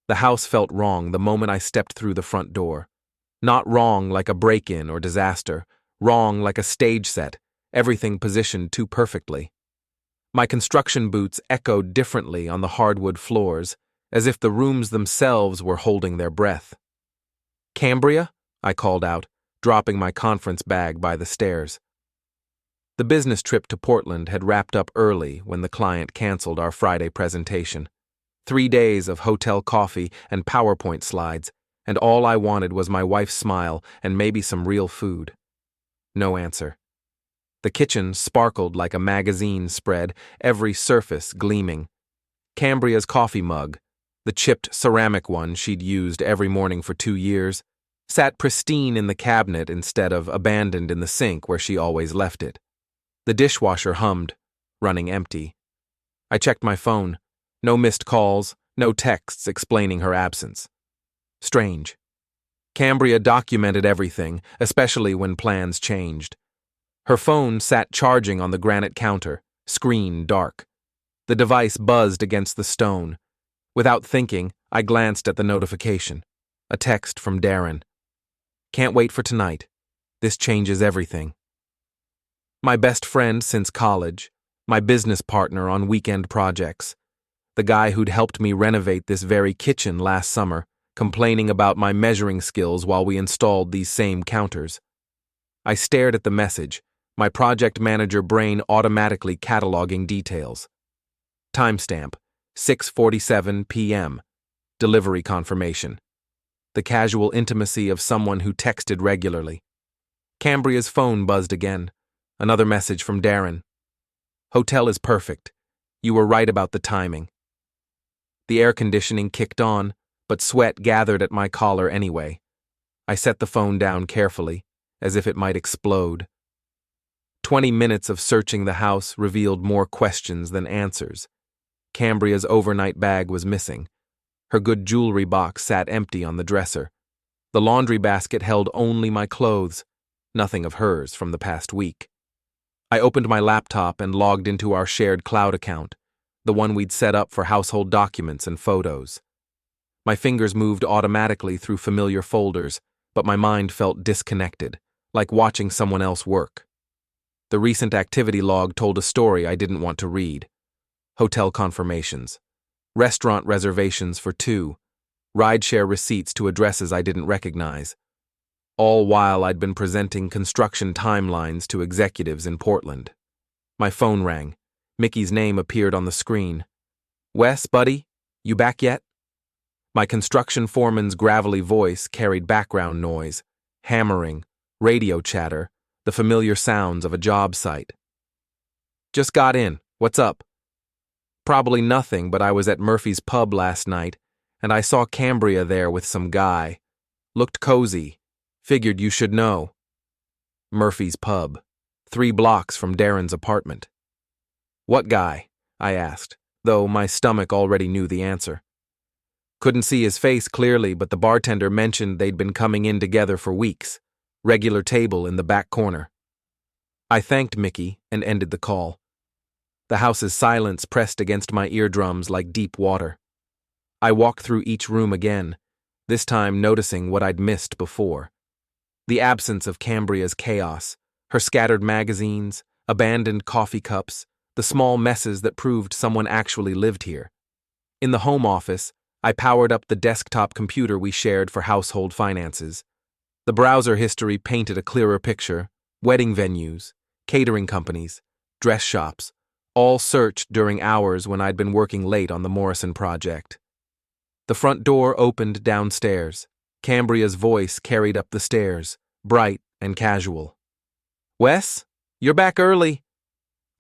The house felt wrong the moment I stepped through the front door. Not wrong like a break-in or disaster, wrong like a stage set, everything positioned too perfectly. My construction boots echoed differently on the hardwood floors, as if the rooms themselves were holding their breath. "Cambria?" I called out, dropping my conference bag by the stairs. The business trip to Portland had wrapped up early when the client canceled our Friday presentation. 3 days of hotel coffee and PowerPoint slides, and all I wanted was my wife's smile and maybe some real food. No answer. The kitchen sparkled like a magazine spread, every surface gleaming. Cambria's coffee mug, the chipped ceramic one she'd used every morning for 2 years, sat pristine in the cabinet instead of abandoned in the sink where she always left it. The dishwasher hummed, running empty. I checked my phone. No missed calls, no texts explaining her absence. Strange. Cambria documented everything, especially when plans changed. Her phone sat charging on the granite counter, screen dark. The device buzzed against the stone. Without thinking, I glanced at the notification. A text from Darren. "Can't wait for tonight. This changes everything." My best friend since college, my business partner on weekend projects, the guy who'd helped me renovate this very kitchen last summer, complaining about my measuring skills while we installed these same counters. I stared at the message, my project manager brain automatically cataloging details. Timestamp, 6:47 p.m. Delivery confirmation. The casual intimacy of someone who texted regularly. Cambria's phone buzzed again. Another message from Darren. "Hotel is perfect. You were right about the timing." The air conditioning kicked on, but sweat gathered at my collar anyway. I set the phone down carefully, as if it might explode. 20 minutes of searching the house revealed more questions than answers. Cambria's overnight bag was missing. Her good jewelry box sat empty on the dresser. The laundry basket held only my clothes, nothing of hers from the past week. I opened my laptop and logged into our shared cloud account, the one we'd set up for household documents and photos. My fingers moved automatically through familiar folders, but my mind felt disconnected, like watching someone else work. The recent activity log told a story I didn't want to read. Hotel confirmations, restaurant reservations for 2, rideshare receipts to addresses I didn't recognize. All while I'd been presenting construction timelines to executives in Portland. My phone rang. Mickey's name appeared on the screen. "Wes, buddy, you back yet?" My construction foreman's gravelly voice carried background noise, hammering, radio chatter, the familiar sounds of a job site. "Just got in. What's up?" "Probably nothing, but I was at Murphy's pub last night, and I saw Cambria there with some guy. Looked cozy. Figured you should know." Murphy's pub, 3 blocks from Darren's apartment. "What guy?" I asked, though my stomach already knew the answer. Couldn't see his face clearly, but the bartender mentioned they'd been coming in together for weeks. Regular table in the back corner. I thanked Mickey and ended the call. The house's silence pressed against my eardrums like deep water. I walked through each room again, this time noticing what I'd missed before. The absence of Cambria's chaos, her scattered magazines, abandoned coffee cups, the small messes that proved someone actually lived here. In the home office, I powered up the desktop computer we shared for household finances. The browser history painted a clearer picture. Wedding venues, catering companies, dress shops, all searched during hours when I'd been working late on the Morrison project. The front door opened downstairs. Cambria's voice carried up the stairs, bright and casual. "Wes, you're back early."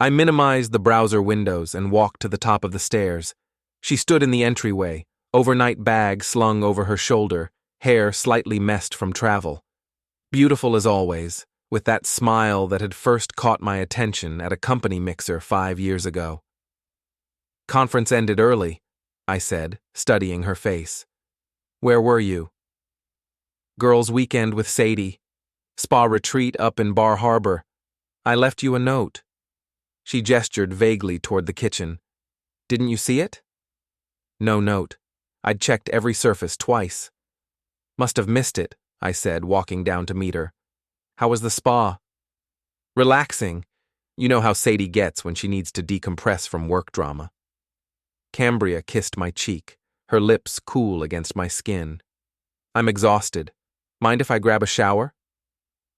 I minimized the browser windows and walked to the top of the stairs. She stood in the entryway, overnight bag slung over her shoulder, hair slightly messed from travel. Beautiful as always, with that smile that had first caught my attention at a company mixer 5 years ago. "Conference ended early," I said, studying her face. "Where were you?" "Girls' weekend with Sadie. Spa retreat up in Bar Harbor. I left you a note." She gestured vaguely toward the kitchen. "Didn't you see it?" "No note. I'd checked every surface twice. Must have missed it, I said, walking down to meet her. How was the spa? Relaxing. You know how Sadie gets when she needs to decompress from work drama. Cambria kissed my cheek, her lips cool against my skin. I'm exhausted. Mind if I grab a shower?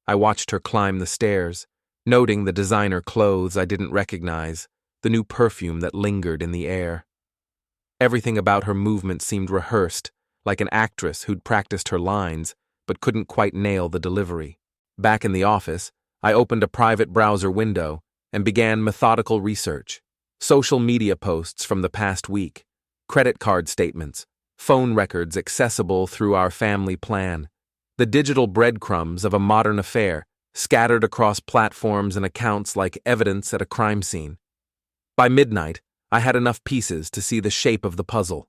I watched her climb the stairs, noting the designer clothes I didn't recognize, the new perfume that lingered in the air. Everything about her movement seemed rehearsed, like an actress who'd practiced her lines but couldn't quite nail the delivery. Back in the office, I opened a private browser window and began methodical research. Social media posts from the past week, credit card statements, phone records accessible through our family plan, the digital breadcrumbs of a modern affair scattered across platforms and accounts like evidence at a crime scene. By midnight, I had enough pieces to see the shape of the puzzle.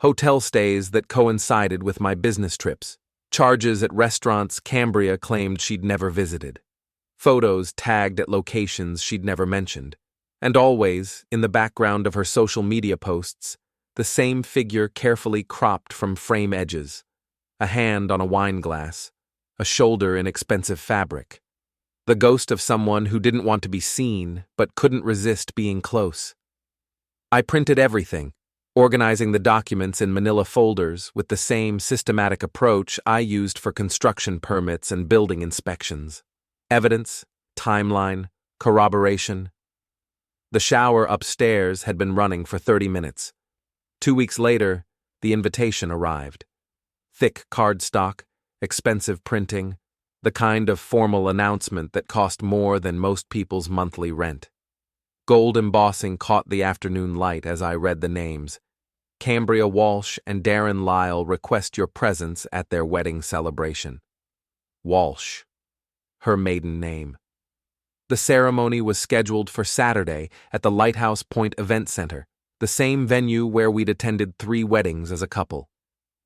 Hotel stays that coincided with my business trips, charges at restaurants Cambria claimed she'd never visited, photos tagged at locations she'd never mentioned, and always, in the background of her social media posts, the same figure carefully cropped from frame edges, a hand on a wine glass, a shoulder in expensive fabric, the ghost of someone who didn't want to be seen but couldn't resist being close. I printed everything, organizing the documents in manila folders with the same systematic approach I used for construction permits and building inspections. Evidence, timeline, corroboration. The shower upstairs had been running for 30 minutes. 2 weeks later, the invitation arrived. Thick cardstock, expensive printing, the kind of formal announcement that cost more than most people's monthly rent. Gold embossing caught the afternoon light as I read the names. Cambria Walsh and Darren Lyle request your presence at their wedding celebration. Walsh, her maiden name. The ceremony was scheduled for Saturday at the Lighthouse Point Event Center, the same venue where we'd attended 3 weddings as a couple.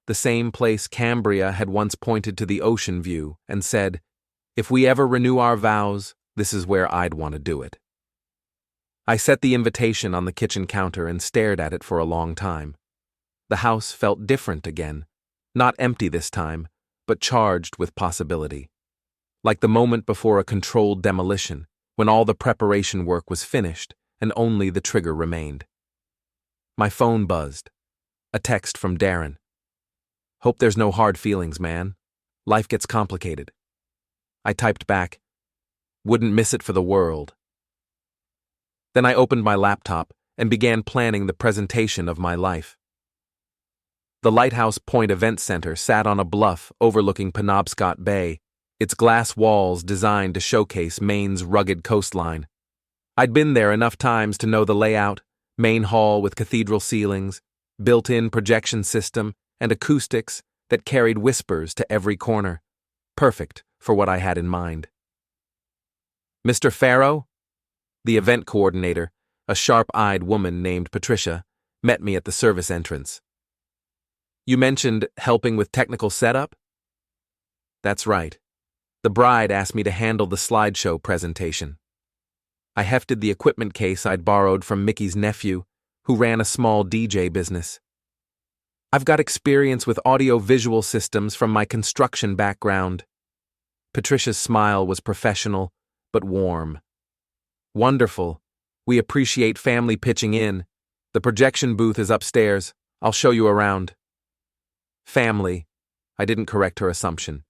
The same place Cambria had once pointed to the ocean view and said, if we ever renew our vows, this is where I'd want to do it. I set the invitation on the kitchen counter and stared at it for a long time. The house felt different again, not empty this time, but charged with possibility. Like the moment before a controlled demolition, when all the preparation work was finished and only the trigger remained. My phone buzzed. A text from Darren. Hope there's no hard feelings, man. Life gets complicated. I typed back, wouldn't miss it for the world. Then I opened my laptop and began planning the presentation of my life. The Lighthouse Point Event Center sat on a bluff overlooking Penobscot Bay, its glass walls designed to showcase Maine's rugged coastline. I'd been there enough times to know the layout, main hall with cathedral ceilings, built-in projection system, and acoustics that carried whispers to every corner, perfect for what I had in mind. Mr. Farrow? The event coordinator, a sharp-eyed woman named Patricia, met me at the service entrance. You mentioned helping with technical setup? That's right. The bride asked me to handle the slideshow presentation. I hefted the equipment case I'd borrowed from Mickey's nephew, who ran a small DJ business. I've got experience with audio-visual systems from my construction background. Patricia's smile was professional, but warm. Wonderful. We appreciate family pitching in. The projection booth is upstairs. I'll show you around. Family. I didn't correct her assumption.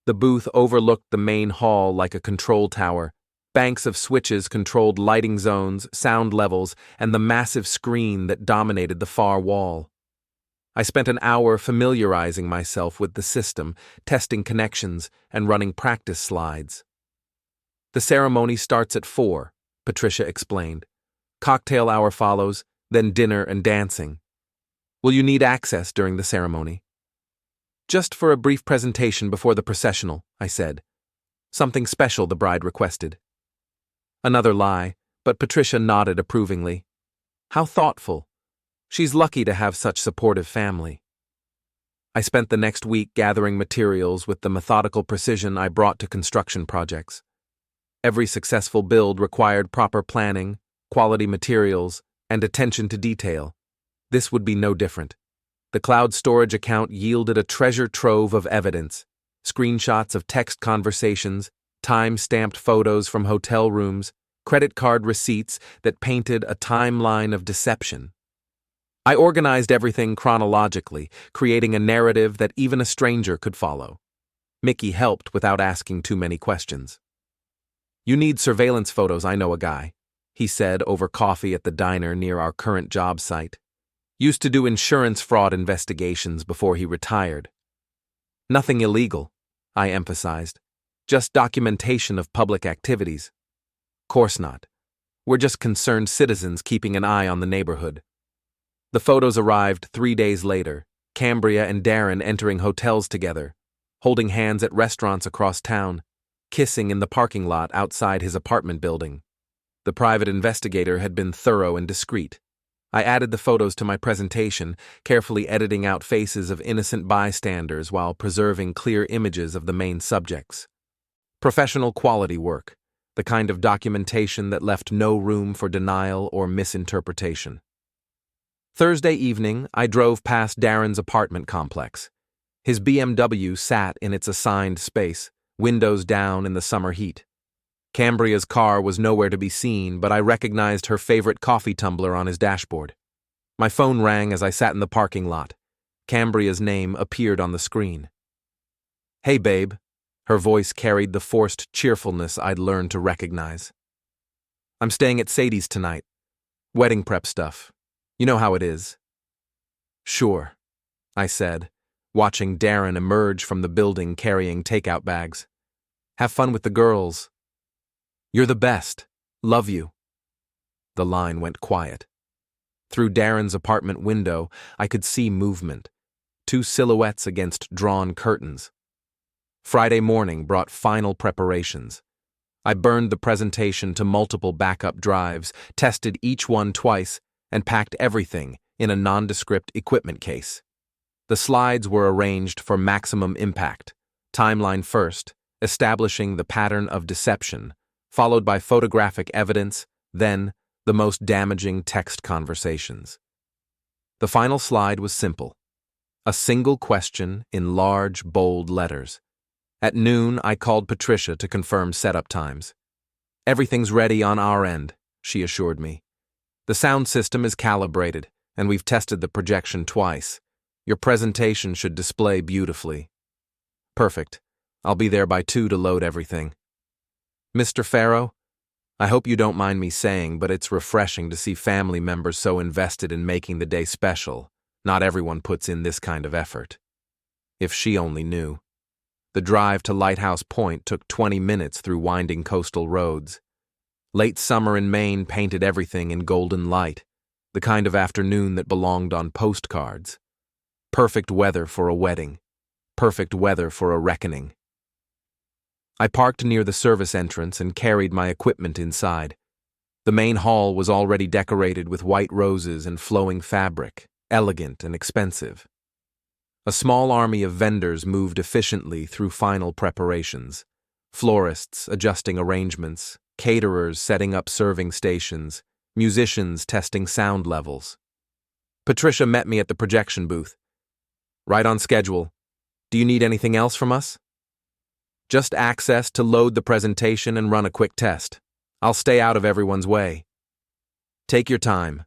The booth overlooked the main hall like a control tower. Banks of switches controlled lighting zones, sound levels, and the massive screen that dominated the far wall. I spent an hour familiarizing myself with the system, testing connections, and running practice slides. The ceremony starts at 4, Patricia explained. Cocktail hour follows, then dinner and dancing. Will you need access during the ceremony? Just for a brief presentation before the processional, I said. Something special, the bride requested. Another lie, but Patricia nodded approvingly. How thoughtful. She's lucky to have such supportive family. I spent the next week gathering materials with the methodical precision I brought to construction projects. Every successful build required proper planning, quality materials, and attention to detail. This would be no different. The cloud storage account yielded a treasure trove of evidence: screenshots of text conversations, time-stamped photos from hotel rooms, credit card receipts that painted a timeline of deception. I organized everything chronologically, creating a narrative that even a stranger could follow. Mickey helped without asking too many questions. "You need surveillance photos, I know a guy," he said over coffee at the diner near our current job site. "Used to do insurance fraud investigations before he retired." "Nothing illegal," I emphasized. "Just documentation of public activities." "Course not. We're just concerned citizens keeping an eye on the neighborhood." The photos arrived 3 days later, Cambria and Darren entering hotels together, holding hands at restaurants across town, kissing in the parking lot outside his apartment building. The private investigator had been thorough and discreet. I added the photos to my presentation, carefully editing out faces of innocent bystanders while preserving clear images of the main subjects. Professional quality work, the kind of documentation that left no room for denial or misinterpretation. Thursday evening, I drove past Darren's apartment complex. His BMW sat in its assigned space, windows down in the summer heat. Cambria's car was nowhere to be seen, but I recognized her favorite coffee tumbler on his dashboard. My phone rang as I sat in the parking lot. Cambria's name appeared on the screen. "Hey, babe." Her voice carried the forced cheerfulness I'd learned to recognize. "I'm staying at Sadie's tonight. Wedding prep stuff. You know how it is." "Sure," I said, watching Darren emerge from the building carrying takeout bags. "Have fun with the girls." "You're the best. Love you." The line went quiet. Through Darren's apartment window, I could see movement. 2 silhouettes against drawn curtains. Friday morning brought final preparations. I burned the presentation to multiple backup drives, tested each one twice, and packed everything in a nondescript equipment case. The slides were arranged for maximum impact. Timeline first, establishing the pattern of deception, followed by photographic evidence, then the most damaging text conversations. The final slide was simple. A single question in large, bold letters. At noon, I called Patricia to confirm setup times. "Everything's ready on our end," she assured me. "The sound system is calibrated, and we've tested the projection twice. Your presentation should display beautifully." "Perfect. I'll be there by 2 to load everything." "Mr. Farrow, I hope you don't mind me saying, but it's refreshing to see family members so invested in making the day special. Not everyone puts in this kind of effort." If she only knew. The drive to Lighthouse Point took 20 minutes through winding coastal roads. Late summer in Maine painted everything in golden light, the kind of afternoon that belonged on postcards. Perfect weather for a wedding. Perfect weather for a reckoning. I parked near the service entrance and carried my equipment inside. The main hall was already decorated with white roses and flowing fabric, elegant and expensive. A small army of vendors moved efficiently through final preparations. Florists adjusting arrangements, caterers setting up serving stations, musicians testing sound levels. Patricia met me at the projection booth. "Right on schedule. Do you need anything else from us?" "Just access to load the presentation and run a quick test. I'll stay out of everyone's way." "Take your time.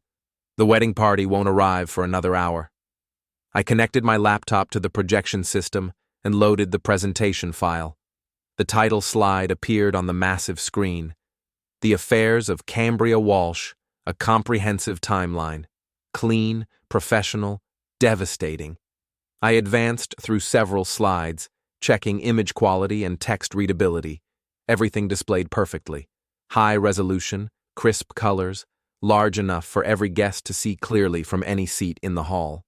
The wedding party won't arrive for another hour." I connected my laptop to the projection system and loaded the presentation file. The title slide appeared on the massive screen. The Affairs of Cambria Walsh, a comprehensive timeline. Clean, professional, devastating. I advanced through several slides, checking image quality and text readability. Everything displayed perfectly. High resolution, crisp colors, large enough for every guest to see clearly from any seat in the hall.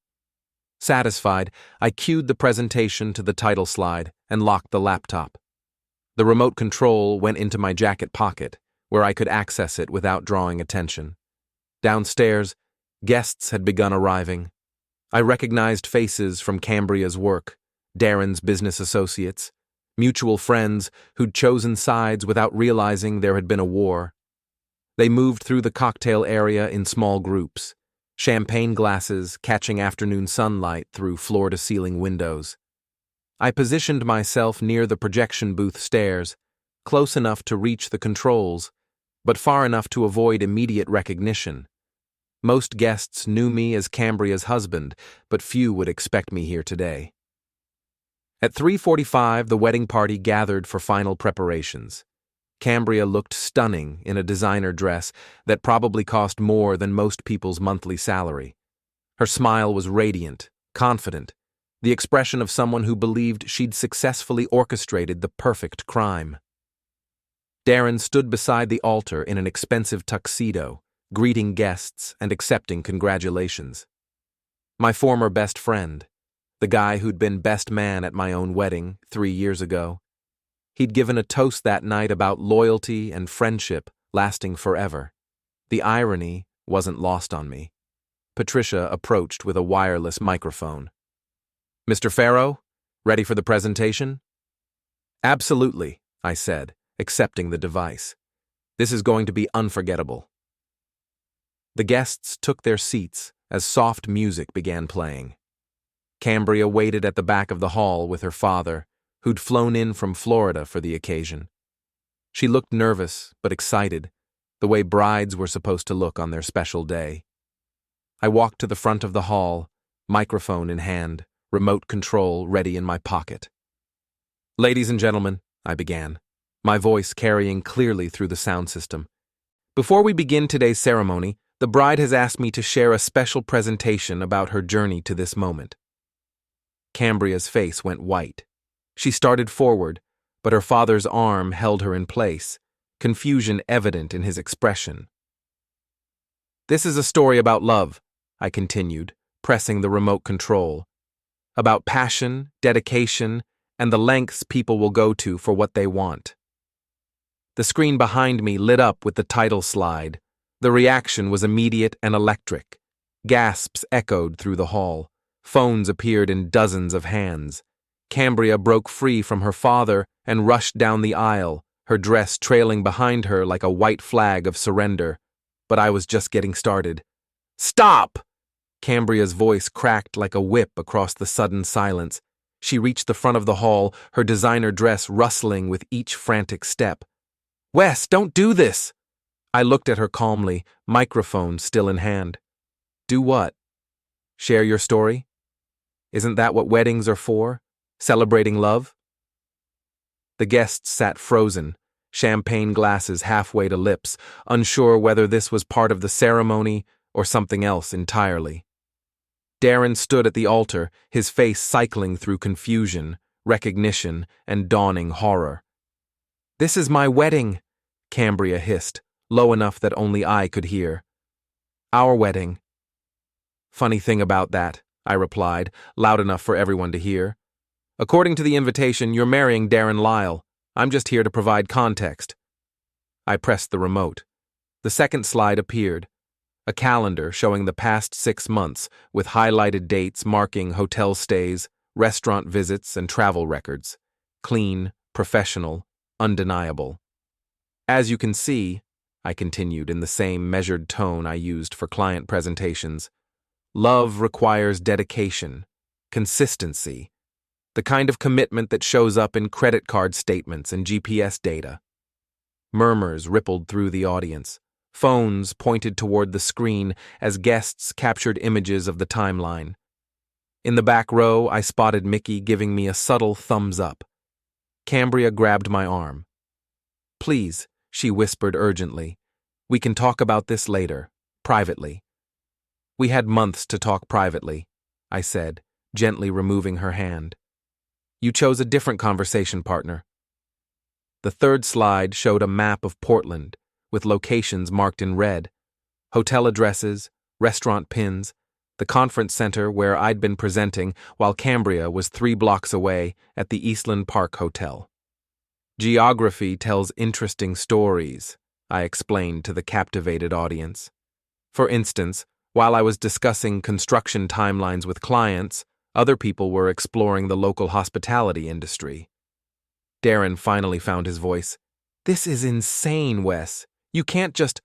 Satisfied, I cued the presentation to the title slide and locked the laptop. The remote control went into my jacket pocket, where I could access it without drawing attention. Downstairs, guests had begun arriving. I recognized faces from Cambria's work, Darren's business associates, mutual friends who'd chosen sides without realizing there had been a war. They moved through the cocktail area in small groups. champagne glasses catching afternoon sunlight through floor-to-ceiling windows. I positioned myself near the projection booth stairs, close enough to reach the controls, but far enough to avoid immediate recognition. Most guests knew me as Cambria's husband, but few would expect me here today. At 3:45, the wedding party gathered for final preparations. Cambria looked stunning in a designer dress that probably cost more than most people's monthly salary. Her smile was radiant, confident, the expression of someone who believed she'd successfully orchestrated the perfect crime. Darren stood beside the altar in an expensive tuxedo, greeting guests and accepting congratulations. My former best friend, the guy who'd been best man at my own wedding 3 years ago. He'd given a toast that night about loyalty and friendship lasting forever. The irony wasn't lost on me. Patricia approached with a wireless microphone. "Mr. Farrow, ready for the presentation?" "Absolutely," I said, accepting the device. "This is going to be unforgettable." The guests took their seats as soft music began playing. Cambria waited at the back of the hall with her father, who'd flown in from Florida for the occasion. She looked nervous but excited, the way brides were supposed to look on their special day. I walked to the front of the hall, microphone in hand, remote control ready in my pocket. "Ladies and gentlemen," I began, my voice carrying clearly through the sound system. "Before we begin today's ceremony, the bride has asked me to share a special presentation about her journey to this moment." Cambria's face went white. She started forward, but her father's arm held her in place, confusion evident in his expression. "This is a story about love," I continued, pressing the remote control. "About passion, dedication, and the lengths people will go to for what they want." The screen behind me lit up with the title slide. The reaction was immediate and electric. Gasps echoed through the hall. Phones appeared in dozens of hands. Cambria broke free from her father and rushed down the aisle, her dress trailing behind her like a white flag of surrender. But I was just getting started. "Stop!" Cambria's voice cracked like a whip across the sudden silence. She reached the front of the hall, her designer dress rustling with each frantic step. "Wes, don't do this!" I looked at her calmly, microphone still in hand. "Do what? Share your story? Isn't that what weddings are for? Celebrating love?" The guests sat frozen, champagne glasses halfway to lips, unsure whether this was part of the ceremony or something else entirely. Darren stood at the altar, his face cycling through confusion, recognition, and dawning horror. "This is my wedding," Cambria hissed, low enough that only I could hear. "Our wedding." "Funny thing about that," I replied, loud enough for everyone to hear. "According to the invitation, you're marrying Darren Lyle. I'm just here to provide context." I pressed the remote. The second slide appeared, a calendar showing the past 6 months with highlighted dates marking hotel stays, restaurant visits, and travel records. Clean, professional, undeniable. "As you can see," I continued in the same measured tone I used for client presentations, "love requires dedication, consistency, the kind of commitment that shows up in credit card statements and GPS data." Murmurs rippled through the audience. Phones pointed toward the screen as guests captured images of the timeline. In the back row, I spotted Mickey giving me a subtle thumbs up. Cambria grabbed my arm. "Please," she whispered urgently, "we can talk about this later, privately." "We had months to talk privately," I said, gently removing her hand. "You chose a different conversation partner." The third slide showed a map of Portland, with locations marked in red, hotel addresses, restaurant pins, the conference center where I'd been presenting while Cambria was 3 blocks away at the Eastland Park Hotel. "Geography tells interesting stories," I explained to the captivated audience. For instance, while I was discussing construction timelines with clients, other people were exploring the local hospitality industry. Darren finally found his voice. "This is insane, Wes. You can't just..."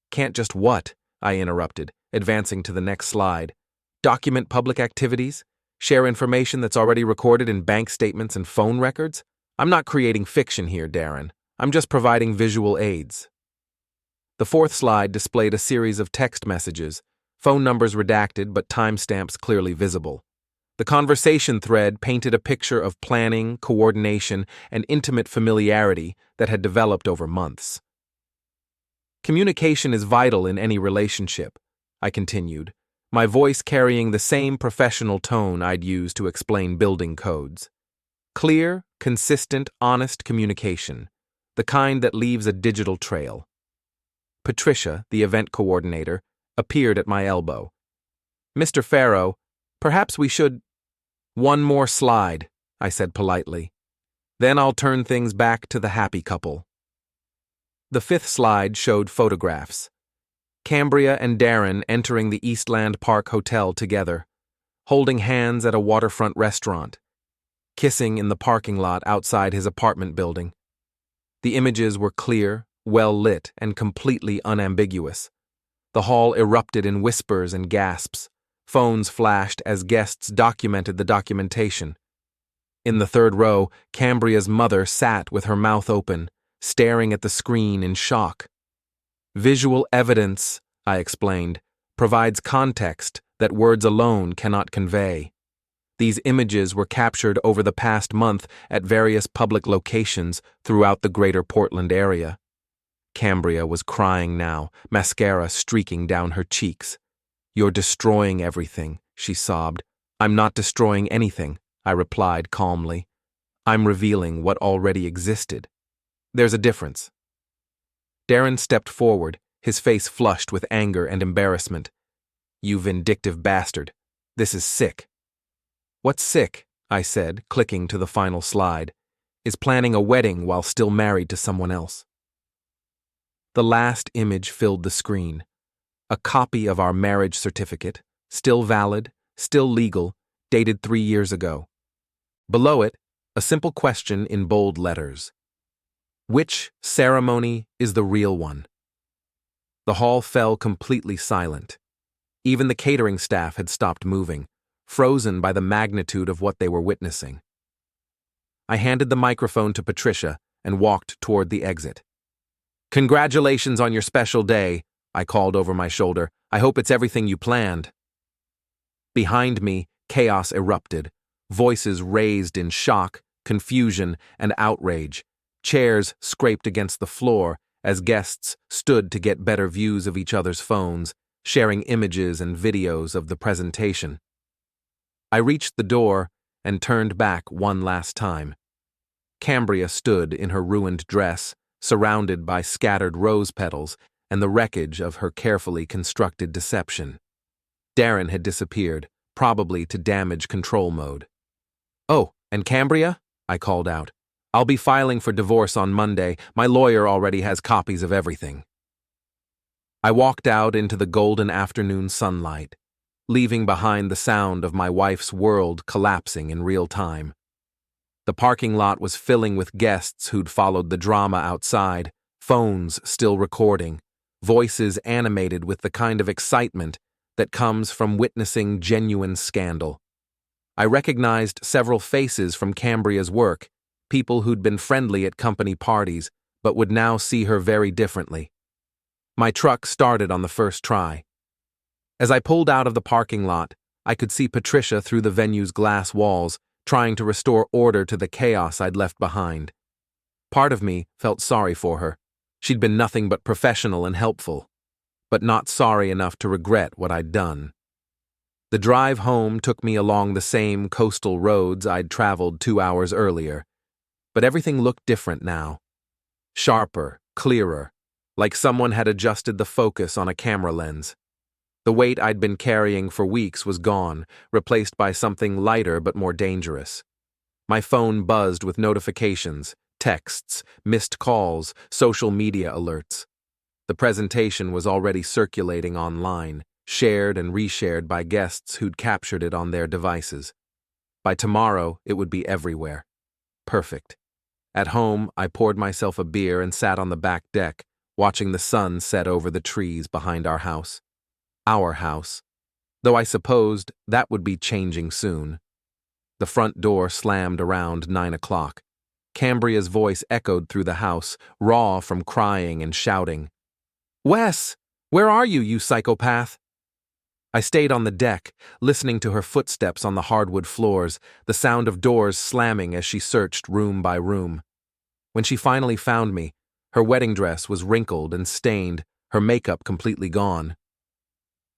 "Can't just what?" I interrupted, advancing to the next slide. Document public activities? Share information that's already recorded in bank statements and phone records? I'm not creating fiction here, Darren. I'm just providing visual aids. The fourth slide displayed a series of text messages, phone numbers redacted but timestamps clearly visible. The conversation thread painted a picture of planning, coordination, and intimate familiarity that had developed over months. Communication is vital in any relationship, I continued, my voice carrying the same professional tone I'd use to explain building codes. Clear, consistent, honest communication, the kind that leaves a digital trail. Patricia, the event coordinator, appeared at my elbow. Mr. Farrow, perhaps we should— One more slide, I said politely. Then I'll turn things back to the happy couple. The fifth slide showed photographs. Cambria and Darren entering the Eastland Park Hotel together, holding hands at a waterfront restaurant, kissing in the parking lot outside his apartment building. The images were clear, well-lit, and completely unambiguous. The hall erupted in whispers and gasps. Phones flashed as guests documented the documentation. In the third row, Cambria's mother sat with her mouth open, staring at the screen in shock. Visual evidence, I explained, provides context that words alone cannot convey. These images were captured over the past month at various public locations throughout the greater Portland area. Cambria was crying now, mascara streaking down her cheeks. "You're destroying everything," she sobbed. "I'm not destroying anything," I replied calmly. "I'm revealing what already existed. There's a difference." Darren stepped forward, his face flushed with anger and embarrassment. "You vindictive bastard. This is sick." "What's sick?" I said, clicking to the final slide, "is planning a wedding while still married to someone else." The last image filled the screen. A copy of our marriage certificate, still valid, still legal, dated 3 years ago. Below it, a simple question in bold letters. Which ceremony is the real one? The hall fell completely silent. Even the catering staff had stopped moving, frozen by the magnitude of what they were witnessing. I handed the microphone to Patricia and walked toward the exit. "Congratulations on your special day," I called over my shoulder. "I hope it's everything you planned." Behind me, chaos erupted, voices raised in shock, confusion, and outrage. Chairs scraped against the floor as guests stood to get better views of each other's phones, sharing images and videos of the presentation. I reached the door and turned back one last time. Cambria stood in her ruined dress, surrounded by scattered rose petals and the wreckage of her carefully constructed deception. Darren had disappeared, probably to damage control mode. "Oh, and Cambria?" I called out. "I'll be filing for divorce on Monday. My lawyer already has copies of everything." I walked out into the golden afternoon sunlight, leaving behind the sound of my wife's world collapsing in real time. The parking lot was filling with guests who'd followed the drama outside, phones still recording, voices animated with the kind of excitement that comes from witnessing genuine scandal. I recognized several faces from Cambria's work, people who'd been friendly at company parties, but would now see her very differently. My truck started on the first try. As I pulled out of the parking lot, I could see Patricia through the venue's glass walls, trying to restore order to the chaos I'd left behind. Part of me felt sorry for her. She'd been nothing but professional and helpful, but not sorry enough to regret what I'd done. The drive home took me along the same coastal roads I'd traveled 2 hours earlier, but everything looked different now. Sharper, clearer, like someone had adjusted the focus on a camera lens. The weight I'd been carrying for weeks was gone, replaced by something lighter but more dangerous. My phone buzzed with notifications, texts, missed calls, social media alerts. The presentation was already circulating online, shared and reshared by guests who'd captured it on their devices. By tomorrow, it would be everywhere. Perfect. At home, I poured myself a beer and sat on the back deck, watching the sun set over the trees behind our house. Our house. Though I supposed that would be changing soon. The front door slammed around 9 o'clock. Cambria's voice echoed through the house, raw from crying and shouting. "Wes, where are you, you psychopath?" I stayed on the deck, listening to her footsteps on the hardwood floors, the sound of doors slamming as she searched room by room. When she finally found me, her wedding dress was wrinkled and stained, her makeup completely gone.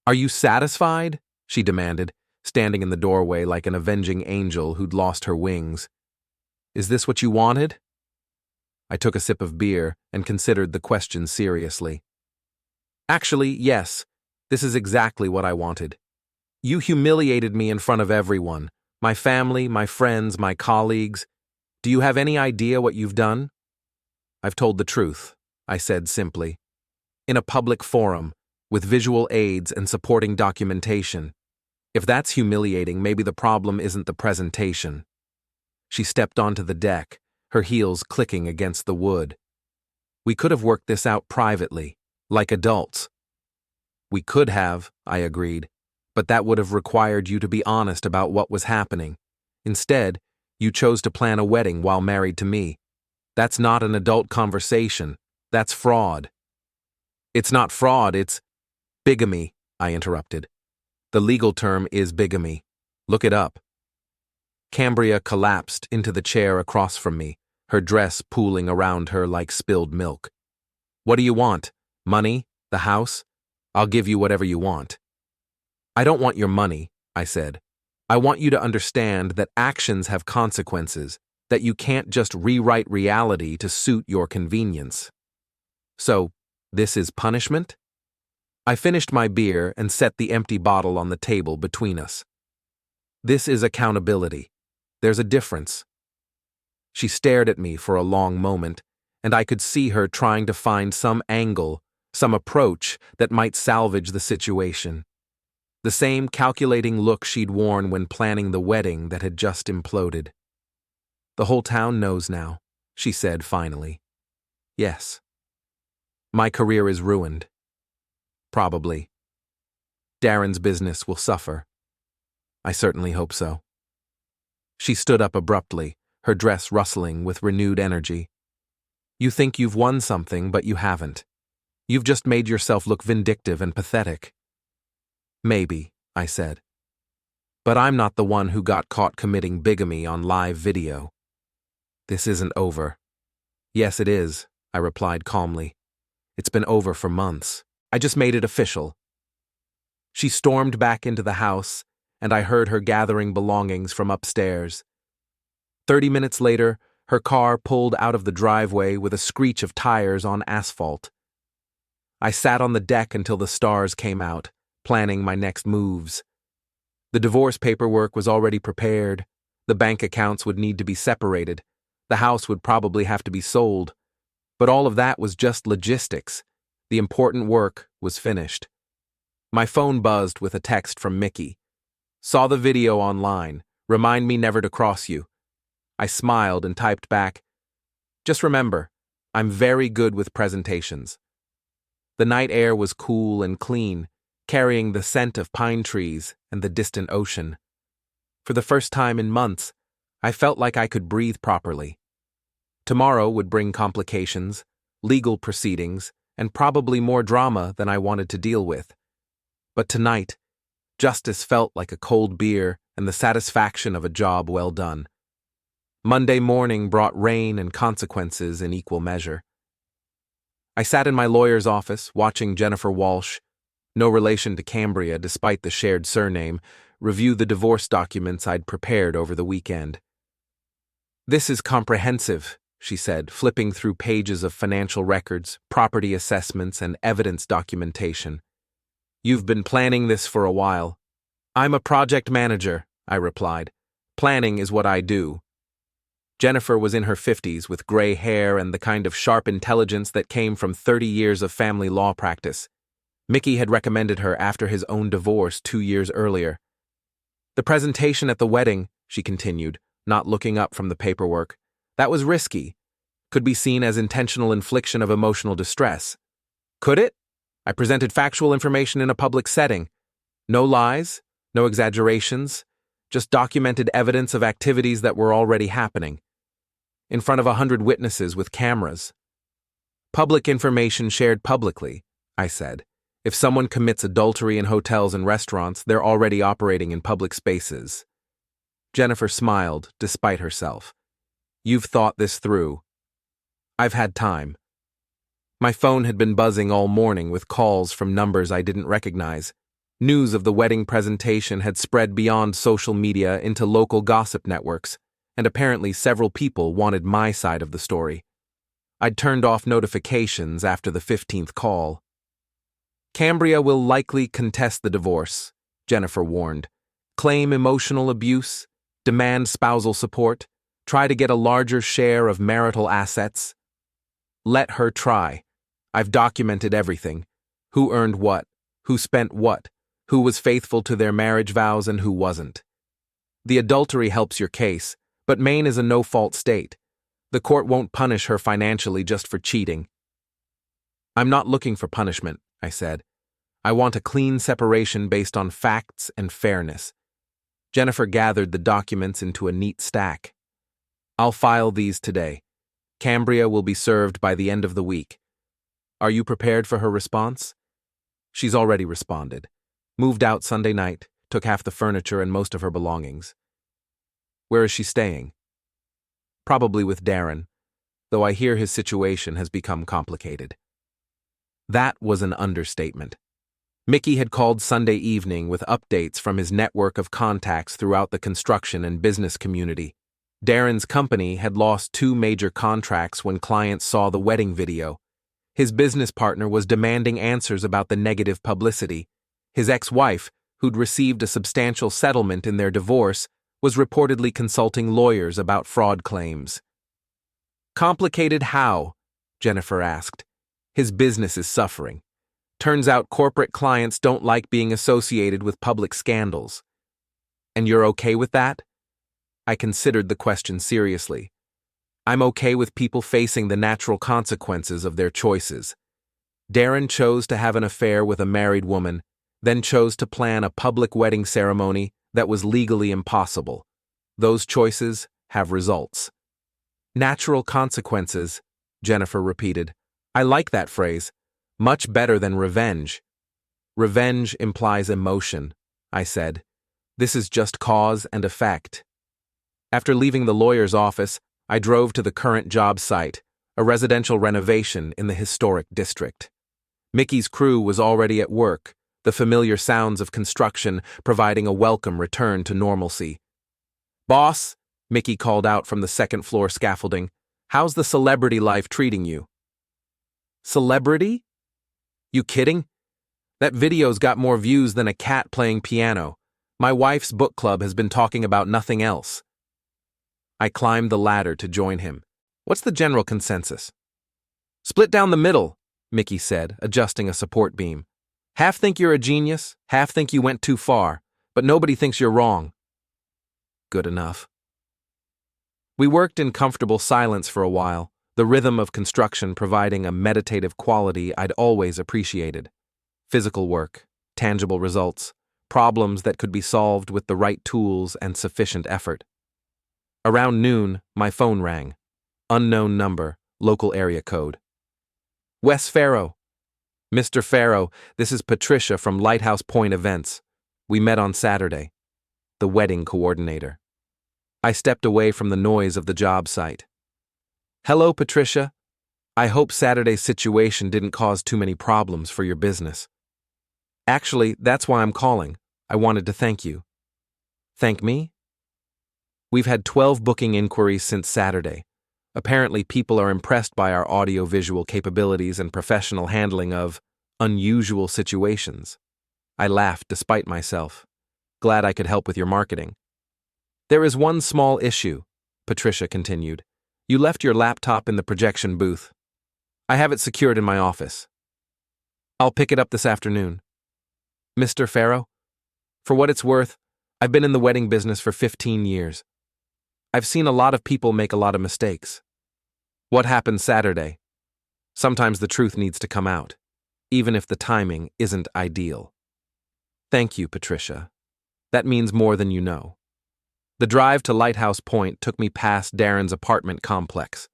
"Are you satisfied?" she demanded, standing in the doorway like an avenging angel who'd lost her wings. "Is this what you wanted?" I took a sip of beer and considered the question seriously. "Actually, yes. This is exactly what I wanted. You humiliated me in front of everyone, my family, my friends, my colleagues. Do you have any idea what you've done?" "I've told the truth," I said simply. "In a public forum, with visual aids and supporting documentation. If that's humiliating, maybe the problem isn't the presentation." She stepped onto the deck, her heels clicking against the wood. "We could have worked this out privately, like adults." "We could have," I agreed, "but that would have required you to be honest about what was happening. Instead, you chose to plan a wedding while married to me. That's not an adult conversation. That's fraud." "It's not fraud, it's bigamy," I interrupted. "The legal term is bigamy. Look it up." Cambria collapsed into the chair across from me, her dress pooling around her like spilled milk. "What do you want? Money? The house? I'll give you whatever you want." "I don't want your money," I said. "I want you to understand that actions have consequences, that you can't just rewrite reality to suit your convenience." "So, this is punishment?" I finished my beer and set the empty bottle on the table between us. "This is accountability. There's a difference." She stared at me for a long moment, and I could see her trying to find some angle, some approach that might salvage the situation. The same calculating look she'd worn when planning the wedding that had just imploded. "The whole town knows now," she said finally. "Yes. My career is ruined. Probably. Darren's business will suffer. I certainly hope so." She stood up abruptly, her dress rustling with renewed energy. "You think you've won something, but you haven't. You've just made yourself look vindictive and pathetic." "Maybe," I said. "But I'm not the one who got caught committing bigamy on live video. This isn't over." "Yes, it is," I replied calmly. "It's been over for months. I just made it official." She stormed back into the house, and I heard her gathering belongings from upstairs. 30 minutes later, her car pulled out of the driveway with a screech of tires on asphalt. I sat on the deck until the stars came out, planning my next moves. The divorce paperwork was already prepared. The bank accounts would need to be separated. The house would probably have to be sold. But all of that was just logistics. The important work was finished. My phone buzzed with a text from Mickey. "Saw the video online. Remind me never to cross you." I smiled and typed back, "Just remember, I'm very good with presentations." The night air was cool and clean, carrying the scent of pine trees and the distant ocean. For the first time in months, I felt like I could breathe properly. Tomorrow would bring complications, legal proceedings, and probably more drama than I wanted to deal with. But tonight, justice felt like a cold beer and the satisfaction of a job well done. Monday morning brought rain and consequences in equal measure. I sat in my lawyer's office watching Jennifer Walsh, no relation to Cambria despite the shared surname, review the divorce documents I'd prepared over the weekend. "This is comprehensive," she said, flipping through pages of financial records, property assessments, and evidence documentation. "You've been planning this for a while." "I'm a project manager," I replied. "Planning is what I do." Jennifer was in her 50s with gray hair and the kind of sharp intelligence that came from 30 years of family law practice. Mickey had recommended her after his own divorce 2 years earlier. "The presentation at the wedding," she continued, not looking up from the paperwork, "that was risky. Could be seen as intentional infliction of emotional distress." "Could it?" I presented factual information in a public setting. No lies, no exaggerations, just documented evidence of activities that were already happening. In front of 100 witnesses with cameras. Public information shared publicly, I said. If someone commits adultery in hotels and restaurants, they're already operating in public spaces. Jennifer smiled, despite herself. You've thought this through. I've had time. My phone had been buzzing all morning with calls from numbers I didn't recognize. News of the wedding presentation had spread beyond social media into local gossip networks, and apparently several people wanted my side of the story. I'd turned off notifications after the 15th call. Cambria will likely contest the divorce, Jennifer warned. Claim emotional abuse, demand spousal support, try to get a larger share of marital assets. Let her try. I've documented everything. Who earned what, who spent what, who was faithful to their marriage vows and who wasn't. The adultery helps your case, but Maine is a no-fault state. The court won't punish her financially just for cheating. I'm not looking for punishment, I said. I want a clean separation based on facts and fairness. Jennifer gathered the documents into a neat stack. I'll file these today. Cambria will be served by the end of the week. Are you prepared for her response? She's already responded. Moved out Sunday night, took half the furniture and most of her belongings. Where is she staying? Probably with Darren, though I hear his situation has become complicated. That was an understatement. Mickey had called Sunday evening with updates from his network of contacts throughout the construction and business community. Darren's company had lost 2 major contracts when clients saw the wedding video. His business partner was demanding answers about the negative publicity. His ex-wife, who'd received a substantial settlement in their divorce, was reportedly consulting lawyers about fraud claims. Complicated how? Jennifer asked. His business is suffering. Turns out corporate clients don't like being associated with public scandals. And you're okay with that? I considered the question seriously. I'm okay with people facing the natural consequences of their choices. Darren chose to have an affair with a married woman, then chose to plan a public wedding ceremony that was legally impossible. Those choices have results. Natural consequences, Jennifer repeated. I like that phrase. Much better than revenge. Revenge implies emotion, I said. This is just cause and effect. After leaving the lawyer's office, I drove to the current job site, a residential renovation in the historic district. Mickey's crew was already at work, the familiar sounds of construction providing a welcome return to normalcy. Boss, Mickey called out from the second-floor scaffolding, how's the celebrity life treating you? Celebrity? You kidding? That video's got more views than a cat playing piano. My wife's book club has been talking about nothing else. I climbed the ladder to join him. What's the general consensus? Split down the middle, Mickey said, adjusting a support beam. Half think you're a genius, half think you went too far, but nobody thinks you're wrong. Good enough. We worked in comfortable silence for a while, the rhythm of construction providing a meditative quality I'd always appreciated. Physical work, tangible results, problems that could be solved with the right tools and sufficient effort. Around noon, my phone rang. Unknown number, local area code. Wes Farrow. Mr. Farrow, this is Patricia from Lighthouse Point Events. We met on Saturday. The wedding coordinator. I stepped away from the noise of the job site. Hello, Patricia. I hope Saturday's situation didn't cause too many problems for your business. Actually, that's why I'm calling. I wanted to thank you. Thank me? We've had 12 booking inquiries since Saturday. Apparently, people are impressed by our audio-visual capabilities and professional handling of unusual situations. I laughed despite myself. Glad I could help with your marketing. There is one small issue, Patricia continued. You left your laptop in the projection booth. I have it secured in my office. I'll pick it up this afternoon. Mr. Farrow, for what it's worth, I've been in the wedding business for 15 years. I've seen a lot of people make a lot of mistakes. What happened Saturday? Sometimes the truth needs to come out, even if the timing isn't ideal. Thank you, Patricia. That means more than you know. The drive to Lighthouse Point took me past Darren's apartment complex.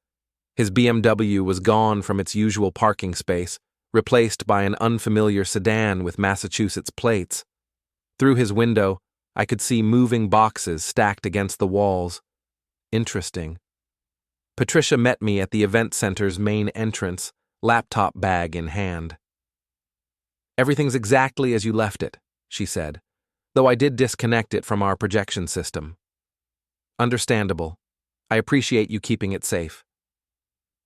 His BMW was gone from its usual parking space, replaced by an unfamiliar sedan with Massachusetts plates. Through his window, I could see moving boxes stacked against the walls. Interesting. Patricia met me at the event center's main entrance, laptop bag in hand. Everything's exactly as you left it, she said, though I did disconnect it from our projection system. Understandable. I appreciate you keeping it safe.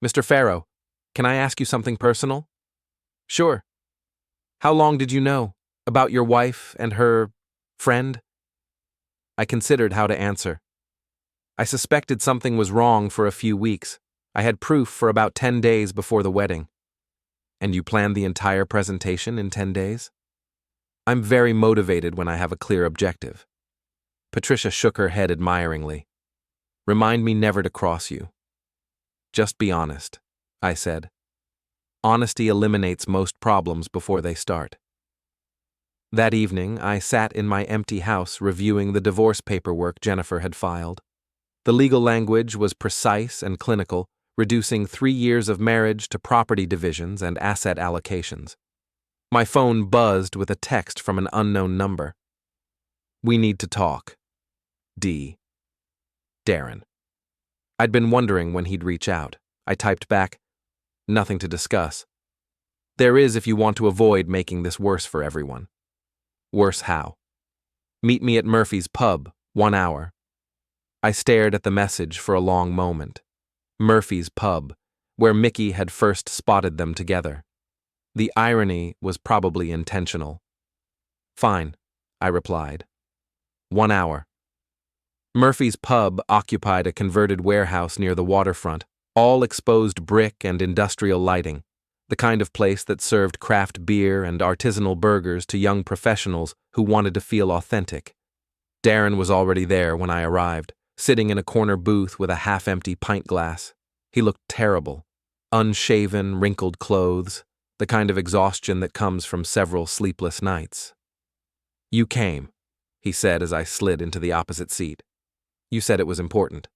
Mr. Farrow, can I ask you something personal? Sure. How long did you know about your wife and her friend? I considered how to answer. I suspected something was wrong for a few weeks. I had proof for about 10 days before the wedding. And you planned the entire presentation in 10 days? I'm very motivated when I have a clear objective. Patricia shook her head admiringly. Remind me never to cross you. Just be honest, I said. Honesty eliminates most problems before they start. That evening, I sat in my empty house reviewing the divorce paperwork Jennifer had filed. The legal language was precise and clinical, reducing 3 years of marriage to property divisions and asset allocations. My phone buzzed with a text from an unknown number. We need to talk. D. Darren. I'd been wondering when he'd reach out. I typed back, nothing to discuss. There is if you want to avoid making this worse for everyone. Worse how? Meet me at Murphy's pub, 1 hour. I stared at the message for a long moment. Murphy's pub, where Mickey had first spotted them together. The irony was probably intentional. Fine, I replied. 1 hour. Murphy's pub occupied a converted warehouse near the waterfront, all exposed brick and industrial lighting, the kind of place that served craft beer and artisanal burgers to young professionals who wanted to feel authentic. Darren was already there when I arrived, sitting in a corner booth with a half-empty pint glass. He looked terrible. Unshaven, wrinkled clothes, the kind of exhaustion that comes from several sleepless nights. You came, he said as I slid into the opposite seat. You said it was important.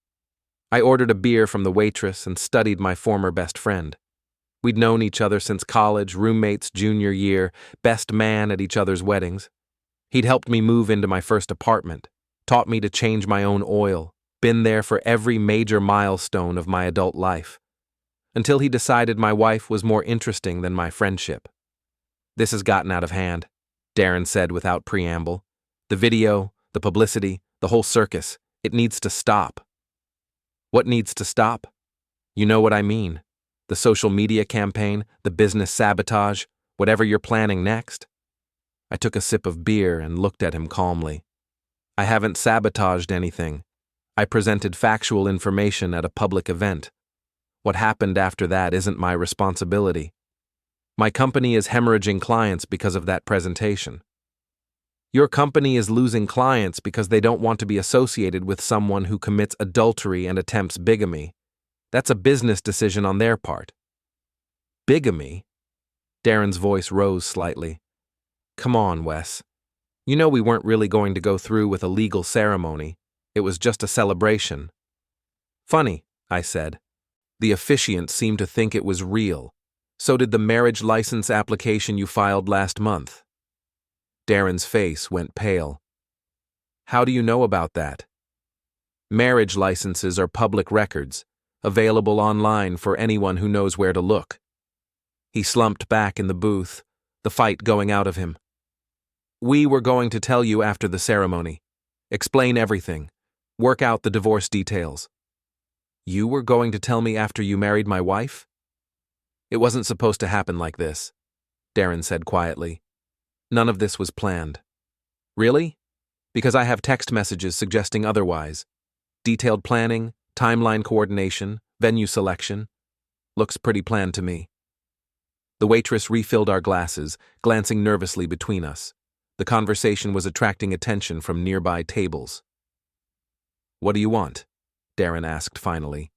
I ordered a beer from the waitress and studied my former best friend. We'd known each other since college, roommates junior year, best man at each other's weddings. He'd helped me move into my first apartment, taught me to change my own oil, been there for every major milestone of my adult life, until he decided my wife was more interesting than my friendship. This has gotten out of hand, Darren said without preamble. The video, the publicity, the whole circus, it needs to stop. What needs to stop? You know what I mean. The social media campaign, the business sabotage, whatever you're planning next. I took a sip of beer and looked at him calmly. I haven't sabotaged anything. I presented factual information at a public event. What happened after that isn't my responsibility. My company is hemorrhaging clients because of that presentation. Your company is losing clients because they don't want to be associated with someone who commits adultery and attempts bigamy. That's a business decision on their part. Bigamy? Darren's voice rose slightly. Come on, Wes. You know we weren't really going to go through with a legal ceremony. It was just a celebration. Funny, I said. The officiant seemed to think it was real. So did the marriage license application you filed last month. Darren's face went pale. How do you know about that? Marriage licenses are public records, available online for anyone who knows where to look. He slumped back in the booth, the fight going out of him. We were going to tell you after the ceremony. Explain everything. Work out the divorce details. You were going to tell me after you married my wife? It wasn't supposed to happen like this, Darren said quietly. None of this was planned. Really? Because I have text messages suggesting otherwise. Detailed planning, timeline coordination, venue selection. Looks pretty planned to me. The waitress refilled our glasses, glancing nervously between us. The conversation was attracting attention from nearby tables. What do you want? Darren asked finally.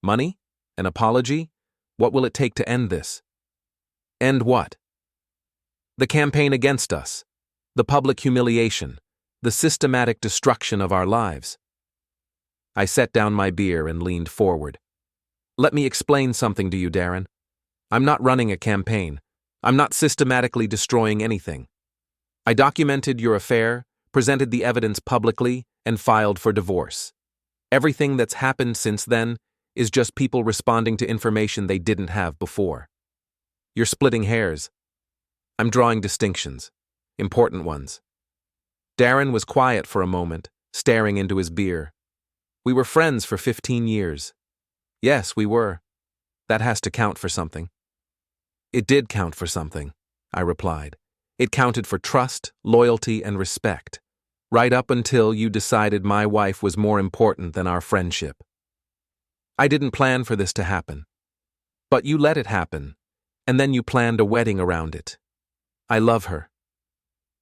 Money? An apology? What will it take to end this? End what? The campaign against us. The public humiliation. The systematic destruction of our lives. I set down my beer and leaned forward. Let me explain something to you, Darren. I'm not running a campaign. I'm not systematically destroying anything. I documented your affair, presented the evidence publicly, and filed for divorce. Everything that's happened since then is just people responding to information they didn't have before. You're splitting hairs. I'm drawing distinctions, important ones. Darren was quiet for a moment, staring into his beer. We were friends for 15 years. Yes, we were. That has to count for something. It did count for something, I replied. It counted for trust, loyalty, and respect, right up until you decided my wife was more important than our friendship. I didn't plan for this to happen. But you let it happen, and then you planned a wedding around it. I love her.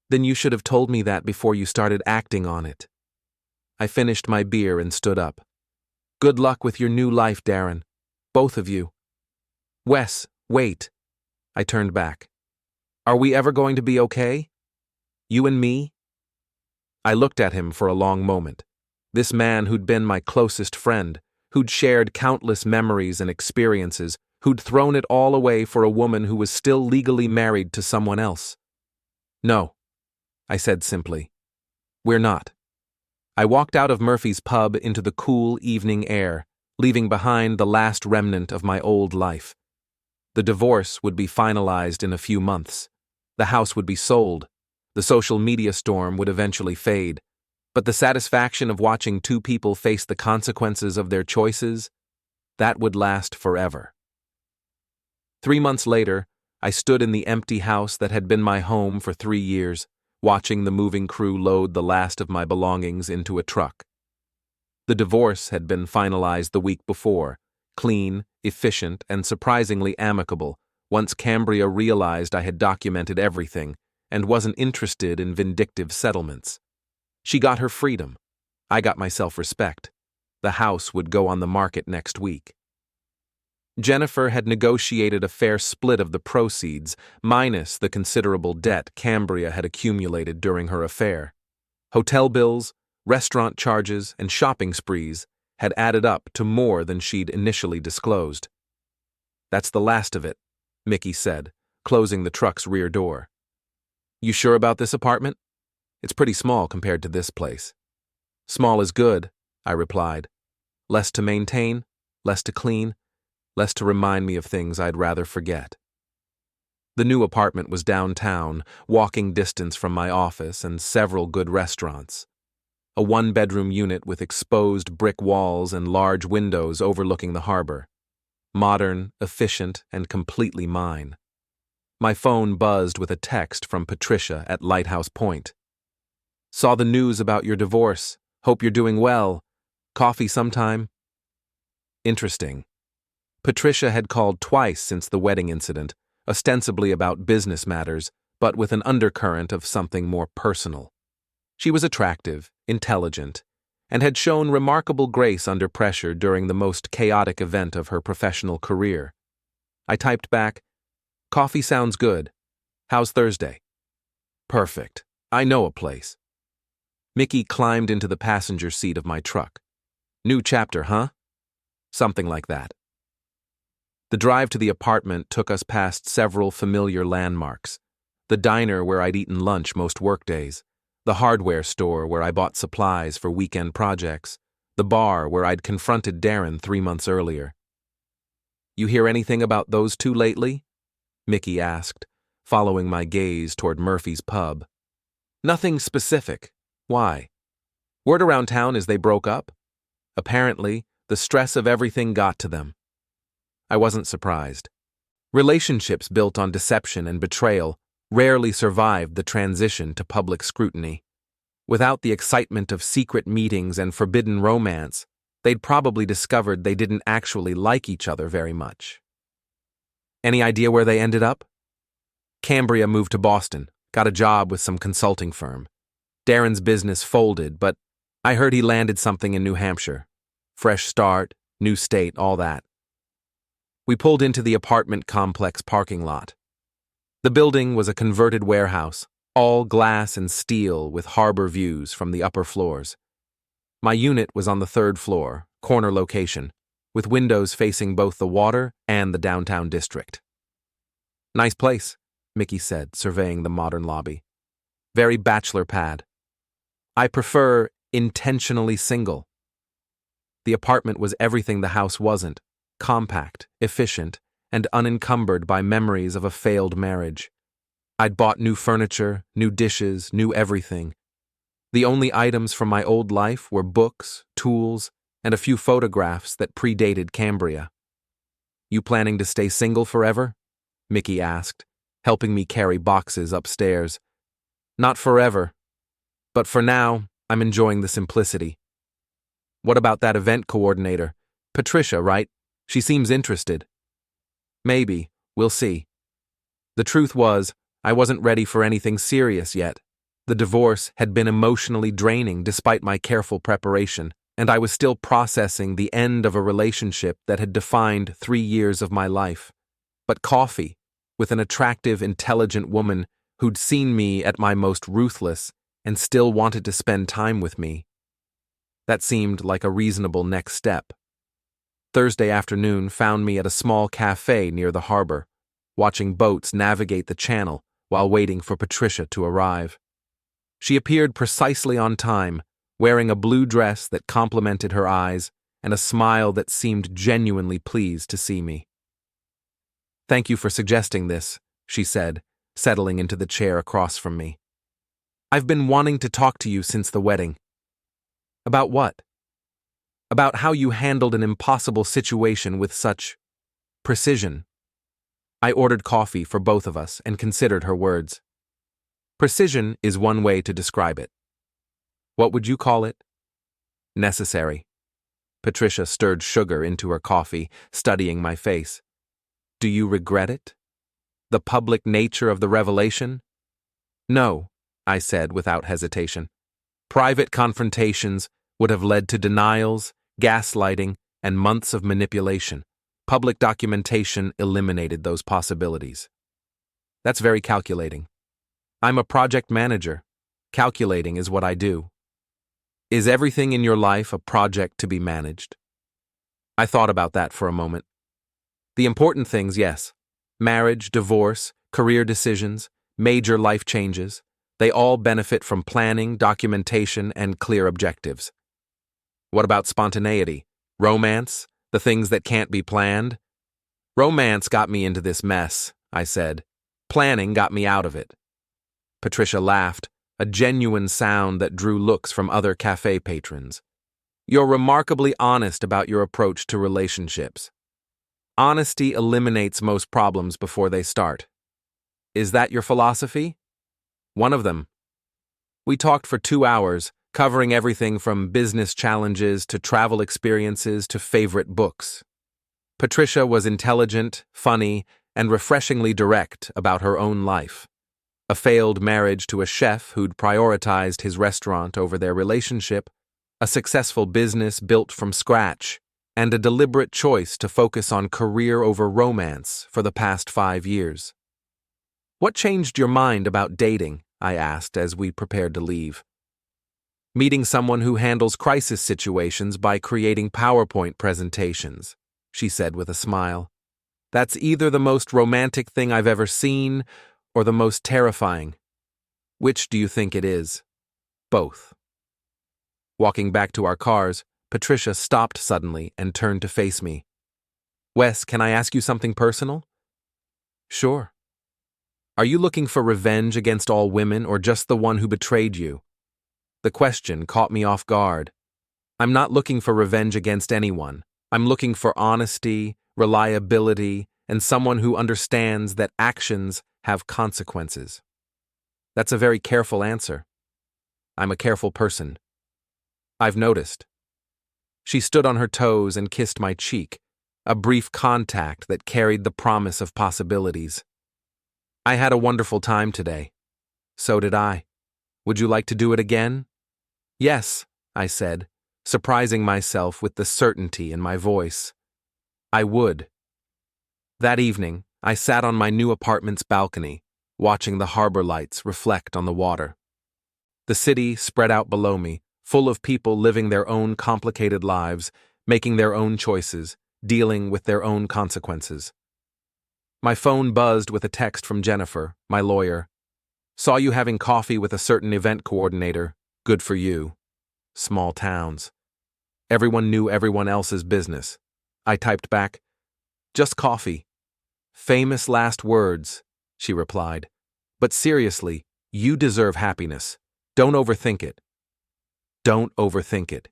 Then you should have told me that before you started acting on it. I finished my beer and stood up. Good luck with your new life, Darren. Both of you. Wes, wait. I turned back. Are we ever going to be okay? You and me? I looked at him for a long moment. This man who'd been my closest friend, who'd shared countless memories and experiences, who'd thrown it all away for a woman who was still legally married to someone else. No, I said simply. We're not. I walked out of Murphy's pub into the cool evening air, leaving behind the last remnant of my old life. The divorce would be finalized in a few months. The house would be sold. The social media storm would eventually fade. But the satisfaction of watching two people face the consequences of their choices, that would last forever. 3 months later, I stood in the empty house that had been my home for 3 years, watching the moving crew load the last of my belongings into a truck. The divorce had been finalized the week before, clean, efficient, and surprisingly amicable, once Cambria realized I had documented everything and wasn't interested in vindictive settlements. She got her freedom. I got my self-respect. The house would go on the market next week. Jennifer had negotiated a fair split of the proceeds, minus the considerable debt Cambria had accumulated during her affair. Hotel bills, restaurant charges, and shopping sprees had added up to more than she'd initially disclosed. That's the last of it, Mickey said, closing the truck's rear door. You sure about this apartment? It's pretty small compared to this place. Small is good, I replied. Less to maintain, less to clean, less to remind me of things I'd rather forget. The new apartment was downtown, walking distance from my office and several good restaurants. A 1-bedroom unit with exposed brick walls and large windows overlooking the harbor. Modern, efficient, and completely mine. My phone buzzed with a text from Patricia at Lighthouse Point. Saw the news about your divorce. Hope you're doing well. Coffee sometime? Interesting. Patricia had called twice since the wedding incident, ostensibly about business matters, but with an undercurrent of something more personal. She was attractive, intelligent, and had shown remarkable grace under pressure during the most chaotic event of her professional career. I typed back, Coffee sounds good. How's Thursday? Perfect. I know a place. Mickey climbed into the passenger seat of my truck. New chapter, huh? Something like that. The drive to the apartment took us past several familiar landmarks. The diner where I'd eaten lunch most workdays, the hardware store where I bought supplies for weekend projects, the bar where I'd confronted Darren 3 months earlier. You hear anything about those two lately? Mickey asked, following my gaze toward Murphy's pub. Nothing specific. Why? Word around town is they broke up. Apparently, the stress of everything got to them. I wasn't surprised. Relationships built on deception and betrayal rarely survived the transition to public scrutiny. Without the excitement of secret meetings and forbidden romance, they'd probably discovered they didn't actually like each other very much. Any idea where they ended up? Cambria moved to Boston, got a job with some consulting firm. Darren's business folded, but I heard he landed something in New Hampshire. Fresh start, new state, all that. We pulled into the apartment complex parking lot. The building was a converted warehouse, all glass and steel with harbor views from the upper floors. My unit was on the third floor, corner location, with windows facing both the water and the downtown district. "Nice place," Mickey said, surveying the modern lobby. "Very bachelor pad. I prefer intentionally single." The apartment was everything the house wasn't: compact, efficient, and unencumbered by memories of a failed marriage. I'd bought new furniture, new dishes, new everything. The only items from my old life were books, tools, and a few photographs that predated Cambria. "You planning to stay single forever?" Mickey asked, helping me carry boxes upstairs. "Not forever. But for now, I'm enjoying the simplicity." "What about that event coordinator? Patricia, right? She seems interested." "Maybe. We'll see." The truth was, I wasn't ready for anything serious yet. The divorce had been emotionally draining despite my careful preparation, and I was still processing the end of a relationship that had defined 3 years of my life. But coffee, with an attractive, intelligent woman who'd seen me at my most ruthless and still wanted to spend time with me, that seemed like a reasonable next step. Thursday afternoon found me at a small cafe near the harbor, watching boats navigate the channel while waiting for Patricia to arrive. She appeared precisely on time, wearing a blue dress that complemented her eyes and a smile that seemed genuinely pleased to see me. "Thank you for suggesting this," she said, settling into the chair across from me. "I've been wanting to talk to you since the wedding." "About what?" "About how you handled an impossible situation with such precision." I ordered coffee for both of us and considered her words. Precision is one way to describe it. What would you call it? Necessary. Patricia stirred sugar into her coffee, studying my face. "Do you regret it? The public nature of the revelation?" "No," I said without hesitation. "Private confrontations would have led to denials, gaslighting, and months of manipulation. Public documentation eliminated those possibilities." "That's very calculating." "I'm a project manager. Calculating is what I do." "Is everything in your life a project to be managed?" I thought about that for a moment. The important things, yes. Marriage, divorce, career decisions, major life changes. They all benefit from planning, documentation, and clear objectives. What about spontaneity? Romance? The things that can't be planned? "Romance got me into this mess," I said. "Planning got me out of it." Patricia laughed, a genuine sound that drew looks from other cafe patrons. "You're remarkably honest about your approach to relationships. Honesty eliminates most problems before they start." "Is that your philosophy?" "One of them." We talked for 2 hours, covering everything from business challenges to travel experiences to favorite books. Patricia was intelligent, funny, and refreshingly direct about her own life. A failed marriage to a chef who'd prioritized his restaurant over their relationship, a successful business built from scratch, and a deliberate choice to focus on career over romance for the past 5 years. "What changed your mind about dating?" I asked as we prepared to leave. "Meeting someone who handles crisis situations by creating PowerPoint presentations," she said with a smile. "That's either the most romantic thing I've ever seen or the most terrifying. Which do you think it is?" "Both." Walking back to our cars, Patricia stopped suddenly and turned to face me. "Wes, can I ask you something personal?" "Sure." "Are you looking for revenge against all women or just the one who betrayed you?" The question caught me off guard. "I'm not looking for revenge against anyone. I'm looking for honesty, reliability, and someone who understands that actions have consequences." "That's a very careful answer." "I'm a careful person." "I've noticed." She stood on her toes and kissed my cheek, a brief contact that carried the promise of possibilities. "I had a wonderful time today." "So did I. Would you like to do it again?" "Yes," I said, surprising myself with the certainty in my voice. "I would." That evening, I sat on my new apartment's balcony, watching the harbor lights reflect on the water. The city spread out below me, full of people living their own complicated lives, making their own choices, dealing with their own consequences. My phone buzzed with a text from Jennifer, my lawyer. Saw you having coffee with a certain event coordinator. Good for you. Small towns. Everyone knew everyone else's business. I typed back, just coffee. Famous last words, she replied. But seriously, you deserve happiness. Don't overthink it. Don't overthink it.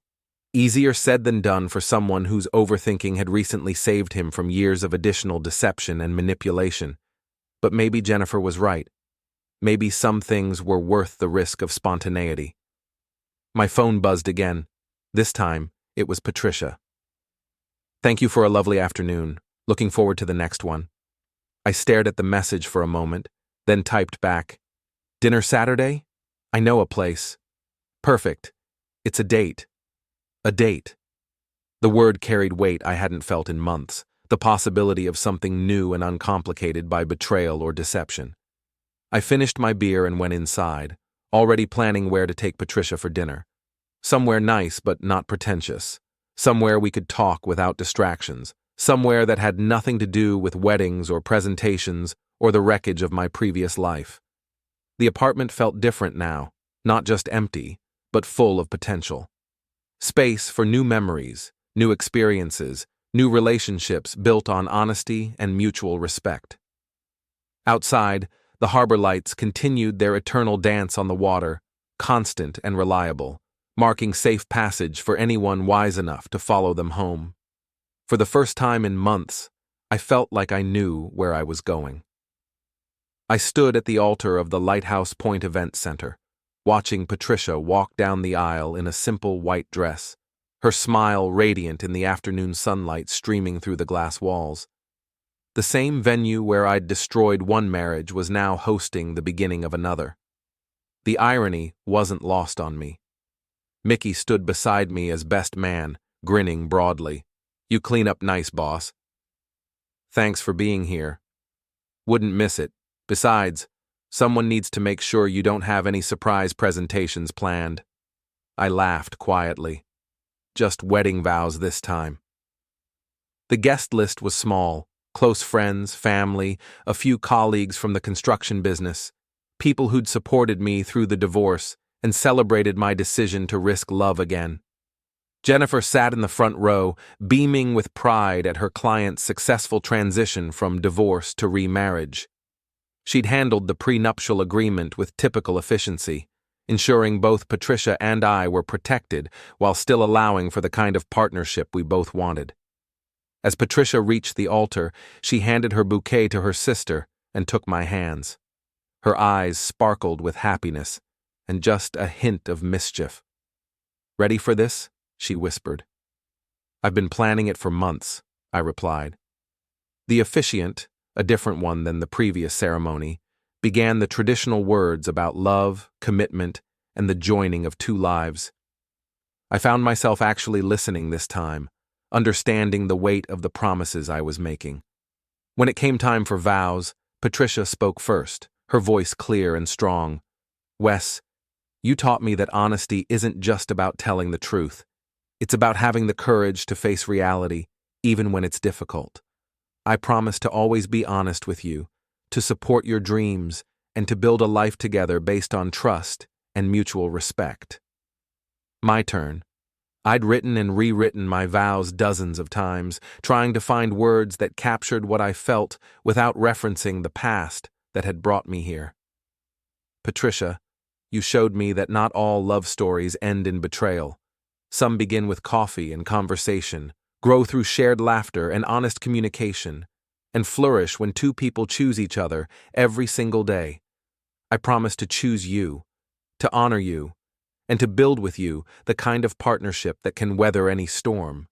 Easier said than done for someone whose overthinking had recently saved him from years of additional deception and manipulation. But maybe Jennifer was right. Maybe some things were worth the risk of spontaneity. My phone buzzed again. This time, it was Patricia. Thank you for a lovely afternoon. Looking forward to the next one. I stared at the message for a moment, then typed back, dinner Saturday? I know a place. Perfect. It's a date. A date. The word carried weight I hadn't felt in months, the possibility of something new and uncomplicated by betrayal or deception. I finished my beer and went inside, already planning where to take Patricia for dinner. Somewhere nice but not pretentious. Somewhere we could talk without distractions. Somewhere that had nothing to do with weddings or presentations or the wreckage of my previous life. The apartment felt different now, not just empty, but full of potential. Space for new memories, new experiences, new relationships built on honesty and mutual respect. Outside, the harbor lights continued their eternal dance on the water, constant and reliable, marking safe passage for anyone wise enough to follow them home. For the first time in months, I felt like I knew where I was going. I stood at the altar of the Lighthouse Point Event Center, watching Patricia walk down the aisle in a simple white dress, her smile radiant in the afternoon sunlight streaming through the glass walls. The same venue where I'd destroyed one marriage was now hosting the beginning of another. The irony wasn't lost on me. Mickey stood beside me as best man, grinning broadly. You clean up nice, boss. Thanks for being here. Wouldn't miss it. Besides, someone needs to make sure you don't have any surprise presentations planned. I laughed quietly. Just wedding vows this time. The guest list was small. Close friends, family, a few colleagues from the construction business, people who'd supported me through the divorce and celebrated my decision to risk love again. Jennifer sat in the front row, beaming with pride at her client's successful transition from divorce to remarriage. She'd handled the prenuptial agreement with typical efficiency, ensuring both Patricia and I were protected while still allowing for the kind of partnership we both wanted. As Patricia reached the altar, she handed her bouquet to her sister and took my hands. Her eyes sparkled with happiness and just a hint of mischief. Ready for this? She whispered. I've been planning it for months, I replied. The officiant, a different one than the previous ceremony, began the traditional words about love, commitment, and the joining of two lives. I found myself actually listening this time, understanding the weight of the promises I was making. When it came time for vows, Patricia spoke first, her voice clear and strong. Wes, you taught me that honesty isn't just about telling the truth. It's about having the courage to face reality, even when it's difficult. I promise to always be honest with you, to support your dreams, and to build a life together based on trust and mutual respect. My turn. I'd written and rewritten my vows dozens of times, trying to find words that captured what I felt without referencing the past that had brought me here. Patricia, you showed me that not all love stories end in betrayal. Some begin with coffee and conversation, grow through shared laughter and honest communication, and flourish when two people choose each other every single day. I promise to choose you, to honor you, and to build with you the kind of partnership that can weather any storm.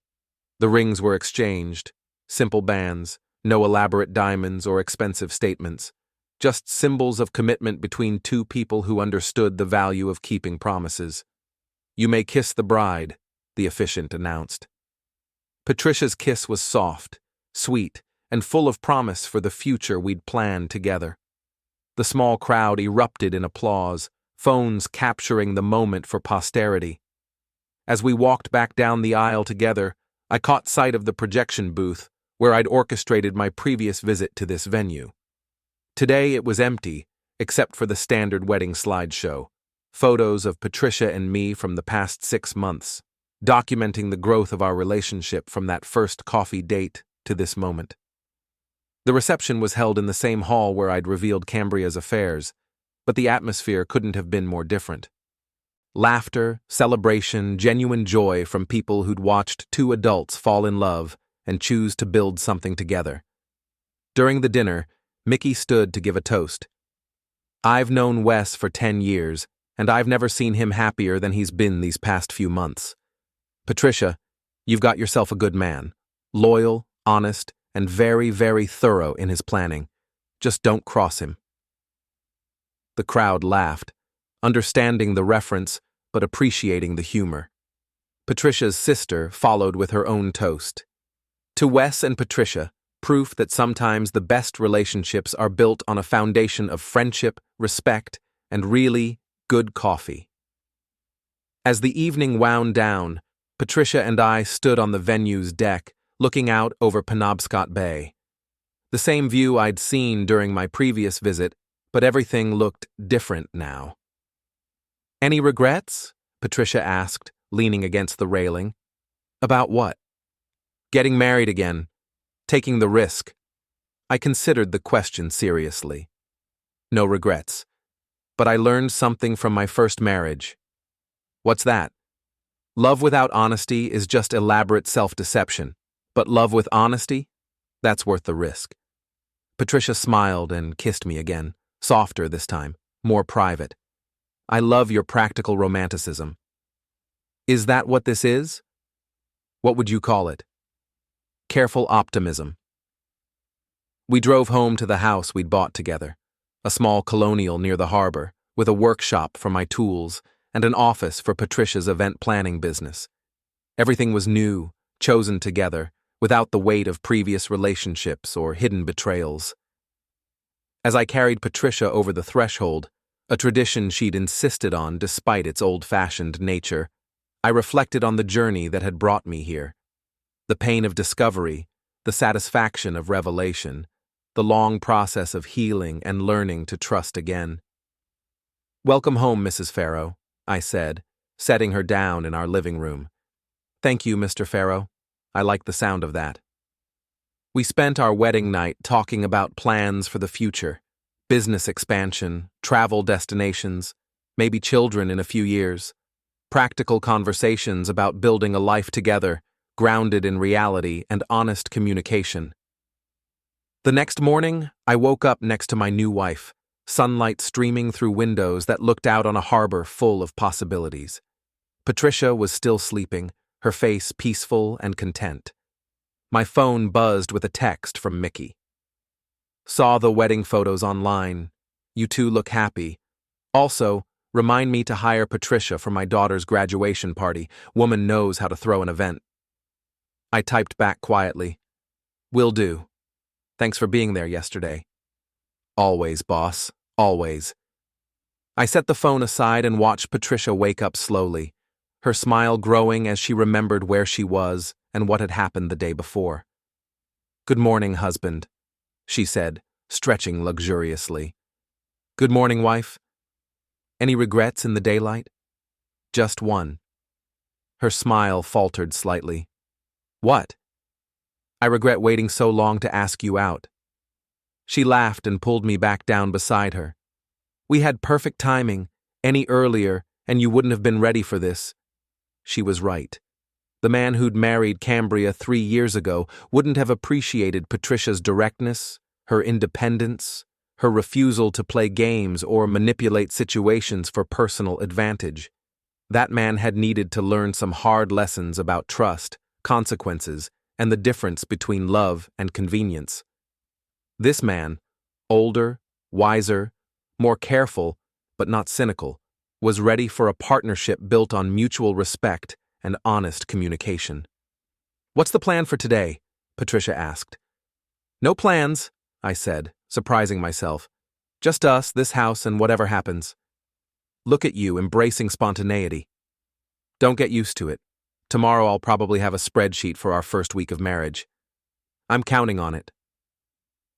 The rings were exchanged, simple bands, no elaborate diamonds or expensive statements, just symbols of commitment between two people who understood the value of keeping promises. You may kiss the bride, the officiant announced. Patricia's kiss was soft, sweet, and full of promise for the future we'd planned together. The small crowd erupted in applause, phones capturing the moment for posterity. As we walked back down the aisle together, I caught sight of the projection booth where I'd orchestrated my previous visit to this venue. Today it was empty, except for the standard wedding slideshow, photos of Patricia and me from the past 6 months, documenting the growth of our relationship from that first coffee date to this moment. The reception was held in the same hall where I'd revealed Cambria's affairs, but the atmosphere couldn't have been more different. Laughter, celebration, genuine joy from people who'd watched 2 adults fall in love and choose to build something together. During the dinner, Mickey stood to give a toast. I've known Wes for 10 years, and I've never seen him happier than he's been these past few months. Patricia, you've got yourself a good man. Loyal, honest, and very, very thorough in his planning. Just don't cross him. The crowd laughed, understanding the reference but appreciating the humor. Patricia's sister followed with her own toast. To Wes and Patricia, proof that sometimes the best relationships are built on a foundation of friendship, respect, and really good coffee. As the evening wound down, Patricia and I stood on the venue's deck, looking out over Penobscot Bay. The same view I'd seen during my previous visit, but everything looked different now. Any regrets? Patricia asked, leaning against the railing. About what? Getting married again. Taking the risk. I considered the question seriously. No regrets. But I learned something from my first marriage. What's that? Love without honesty is just elaborate self-deception. But love with honesty? That's worth the risk. Patricia smiled and kissed me again, softer this time, more private. I love your practical romanticism. Is that what this is? What would you call it? Careful optimism. We drove home to the house we'd bought together, a small colonial near the harbor, with a workshop for my tools and an office for Patricia's event planning business. Everything was new, chosen together, without the weight of previous relationships or hidden betrayals. As I carried Patricia over the threshold, a tradition she'd insisted on despite its old-fashioned nature, I reflected on the journey that had brought me here. The pain of discovery, the satisfaction of revelation, the long process of healing and learning to trust again. Welcome home, Mrs. Farrow, I said, setting her down in our living room. Thank you, Mr. Farrow. I like the sound of that. We spent our wedding night talking about plans for the future, business expansion, travel destinations, maybe children in a few years, practical conversations about building a life together, grounded in reality and honest communication. The next morning, I woke up next to my new wife, sunlight streaming through windows that looked out on a harbor full of possibilities. Patricia was still sleeping, her face peaceful and content. My phone buzzed with a text from Mickey. Saw the wedding photos online. You two look happy. Also, remind me to hire Patricia for my daughter's graduation party. Woman knows how to throw an event. I typed back quietly. Will do. Thanks for being there yesterday. Always, boss. Always. I set the phone aside and watched Patricia wake up slowly, her smile growing as she remembered where she was and what had happened the day before. Good morning, husband, she said, stretching luxuriously. Good morning, wife. Any regrets in the daylight? Just one. Her smile faltered slightly. What? I regret waiting so long to ask you out. She laughed and pulled me back down beside her. We had perfect timing. Any earlier, and you wouldn't have been ready for this. She was right. The man who'd married Cambria 3 years ago wouldn't have appreciated Patricia's directness, her independence, her refusal to play games or manipulate situations for personal advantage. That man had needed to learn some hard lessons about trust, consequences, and the difference between love and convenience. This man, older, wiser, more careful, but not cynical, was ready for a partnership built on mutual respect and honest communication. What's the plan for today? Patricia asked. No plans, I said, surprising myself. Just us, this house, and whatever happens. Look at you, embracing spontaneity. Don't get used to it. Tomorrow I'll probably have a spreadsheet for our first week of marriage. I'm counting on it.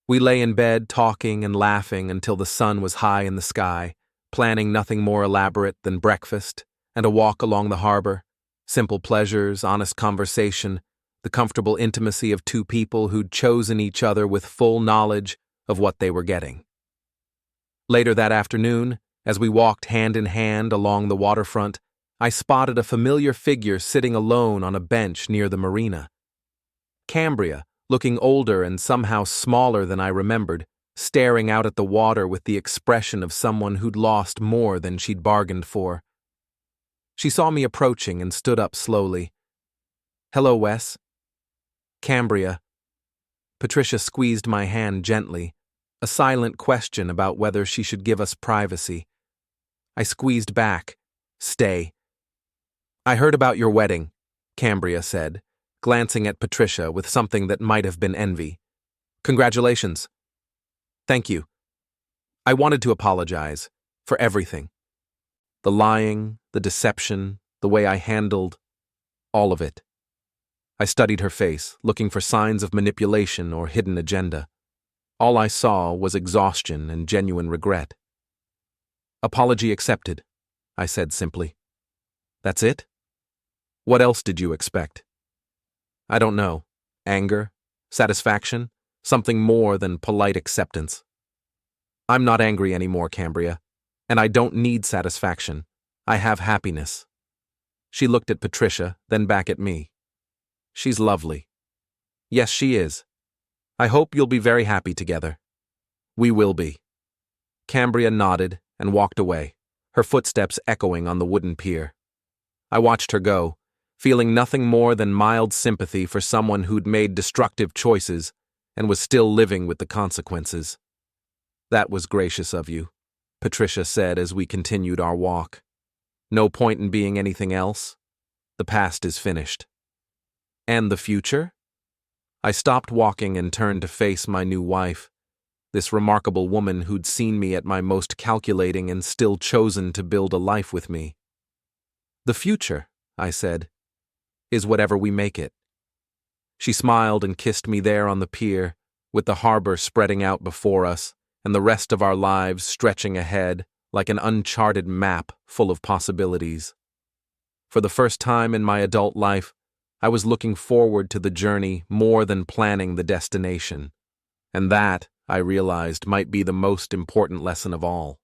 We lay in bed, talking and laughing until the sun was high in the sky, planning nothing more elaborate than breakfast and a walk along the harbor, simple pleasures, honest conversation, the comfortable intimacy of two people who'd chosen each other with full knowledge of what they were getting. Later that afternoon, as we walked hand in hand along the waterfront, I spotted a familiar figure sitting alone on a bench near the marina. Cambria, looking older and somehow smaller than I remembered, staring out at the water with the expression of someone who'd lost more than she'd bargained for. She saw me approaching and stood up slowly. "Hello, Wes." "Cambria." Patricia squeezed my hand gently, a silent question about whether she should give us privacy. I squeezed back. "Stay." "I heard about your wedding," Cambria said, glancing at Patricia with something that might have been envy. "Congratulations." "Thank you." I wanted to apologize for everything. The lying, the deception, the way I handled, all of it. I studied her face, looking for signs of manipulation or hidden agenda. All I saw was exhaustion and genuine regret. "Apology accepted," I said simply. "That's it? What else did you expect?" "I don't know. Anger? Satisfaction? Something more than polite acceptance." "I'm not angry anymore, Cambria, and I don't need satisfaction. I have happiness." She looked at Patricia, then back at me. "She's lovely." "Yes, she is. I hope you'll be very happy together." "We will be." Cambria nodded and walked away, her footsteps echoing on the wooden pier. I watched her go, feeling nothing more than mild sympathy for someone who'd made destructive choices and was still living with the consequences. "That was gracious of you," Patricia said as we continued our walk. "No point in being anything else. The past is finished." "And the future?" I stopped walking and turned to face my new wife, this remarkable woman who'd seen me at my most calculating and still chosen to build a life with me. "The future," I said, "is whatever we make it." She smiled and kissed me there on the pier, with the harbor spreading out before us and the rest of our lives stretching ahead like an uncharted map full of possibilities. For the first time in my adult life, I was looking forward to the journey more than planning the destination, and that, I realized, might be the most important lesson of all.